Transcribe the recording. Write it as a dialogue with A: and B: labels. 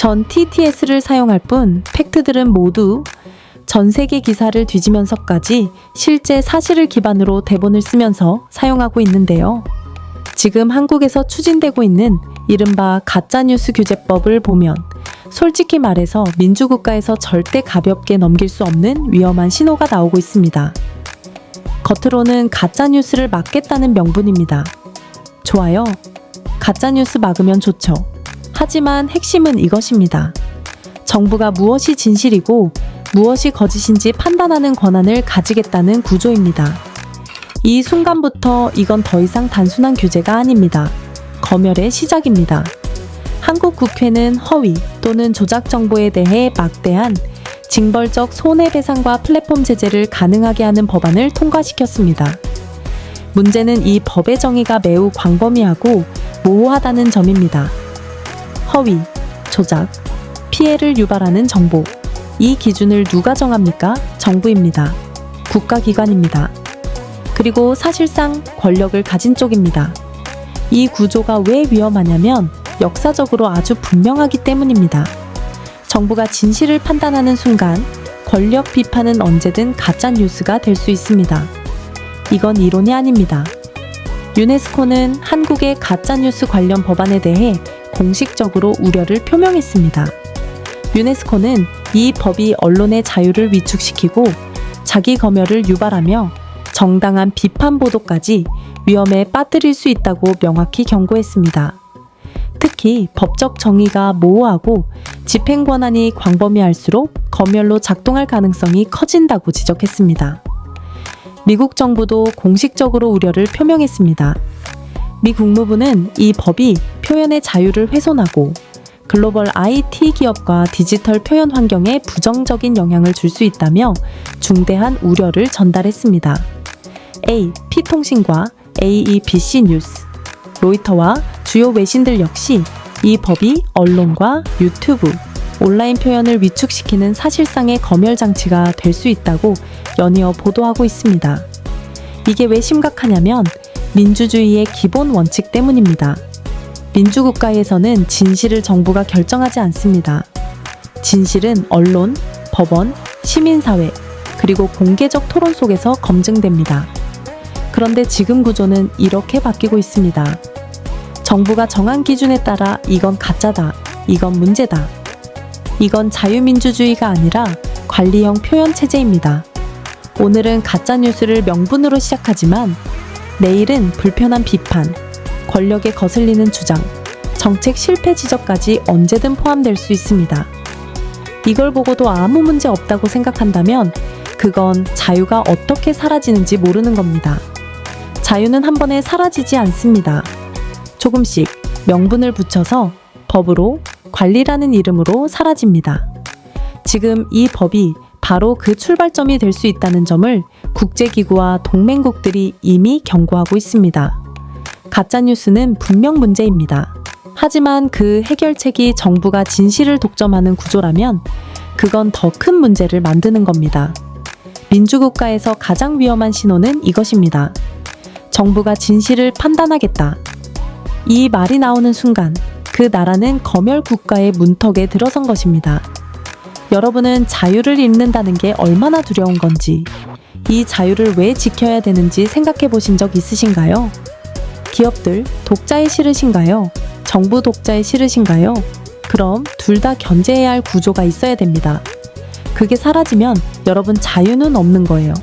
A: 전 TTS를 사용할 뿐 팩트들은 모두 전 세계 기사를 뒤지면서까지 실제 사실을 기반으로 대본을 쓰면서 사용하고 있는데요. 지금 한국에서 추진되고 있는 이른바 가짜뉴스 규제법을 보면 솔직히 말해서 민주국가에서 절대 가볍게 넘길 수 없는 위험한 신호가 나오고 있습니다. 겉으로는 가짜뉴스를 막겠다는 명분입니다. 좋아요. 가짜뉴스 막으면 좋죠. 하지만 핵심은 이것입니다. 정부가 무엇이 진실이고 무엇이 거짓인지 판단하는 권한을 가지겠다는 구조입니다. 이 순간부터 이건 더 이상 단순한 규제가 아닙니다. 검열의 시작입니다. 한국 국회는 허위 또는 조작 정보에 대해 막대한 징벌적 손해배상과 플랫폼 제재를 가능하게 하는 법안을 통과시켰습니다. 문제는 이 법의 정의가 매우 광범위하고 모호하다는 점입니다. 허위, 조작, 피해를 유발하는 정보. 이 기준을 누가 정합니까? 정부입니다. 국가기관입니다. 그리고 사실상 권력을 가진 쪽입니다. 이 구조가 왜 위험하냐면 역사적으로 아주 분명하기 때문입니다. 정부가 진실을 판단하는 순간 권력 비판은 언제든 가짜 뉴스가 될 수 있습니다. 이건 이론이 아닙니다. 유네스코는 한국의 가짜 뉴스 관련 법안에 대해 공식적으로 우려를 표명했습니다. 유네스코는 이 법이 언론의 자유를 위축시키고 자기 검열을 유발하며 정당한 비판 보도까지 위험에 빠뜨릴 수 있다고 명확히 경고했습니다. 특히 법적 정의가 모호하고 집행 권한이 광범위할수록 검열로 작동할 가능성이 커진다고 지적했습니다. 미국 정부도 공식적으로 우려를 표명했습니다. 미 국무부는 이 법이 표현의 자유를 훼손하고 글로벌 IT 기업과 디지털 표현 환경에 부정적인 영향을 줄 수 있다며 중대한 우려를 전달했습니다. AP통신과 AEBC 뉴스, 로이터와 주요 외신들 역시 이 법이 언론과 유튜브, 온라인 표현을 위축시키는 사실상의 검열 장치가 될 수 있다고 연이어 보도하고 있습니다. 이게 왜 심각하냐면 민주주의의 기본 원칙 때문입니다. 민주국가에서는 진실을 정부가 결정하지 않습니다. 진실은 언론, 법원, 시민사회, 그리고 공개적 토론 속에서 검증됩니다. 그런데 지금 구조는 이렇게 바뀌고 있습니다. 정부가 정한 기준에 따라 이건 가짜다, 이건 문제다. 이건 자유민주주의가 아니라 관리형 표현 체제입니다. 오늘은 가짜뉴스를 명분으로 시작하지만 내일은 불편한 비판, 권력에 거슬리는 주장, 정책 실패 지적까지 언제든 포함될 수 있습니다. 이걸 보고도 아무 문제 없다고 생각한다면 그건 자유가 어떻게 사라지는지 모르는 겁니다. 자유는 한 번에 사라지지 않습니다. 조금씩 명분을 붙여서 법으로 관리라는 이름으로 사라집니다. 지금 이 법이 바로 그 출발점이 될 수 있다는 점을 국제기구와 동맹국들이 이미 경고하고 있습니다. 가짜뉴스는 분명 문제입니다. 하지만 그 해결책이 정부가 진실을 독점하는 구조라면 그건 더 큰 문제를 만드는 겁니다. 민주국가에서 가장 위험한 신호는 이것입니다. 정부가 진실을 판단하겠다. 이 말이 나오는 순간 그 나라는 검열 국가의 문턱에 들어선 것입니다. 여러분은 자유를 잃는다는 게 얼마나 두려운 건지, 이 자유를 왜 지켜야 되는지 생각해 보신 적 있으신가요? 기업들 독자에 싫으신가요? 정부 독자에 싫으신가요? 그럼 둘 다 견제해야 할 구조가 있어야 됩니다. 그게 사라지면 여러분 자유는 없는 거예요.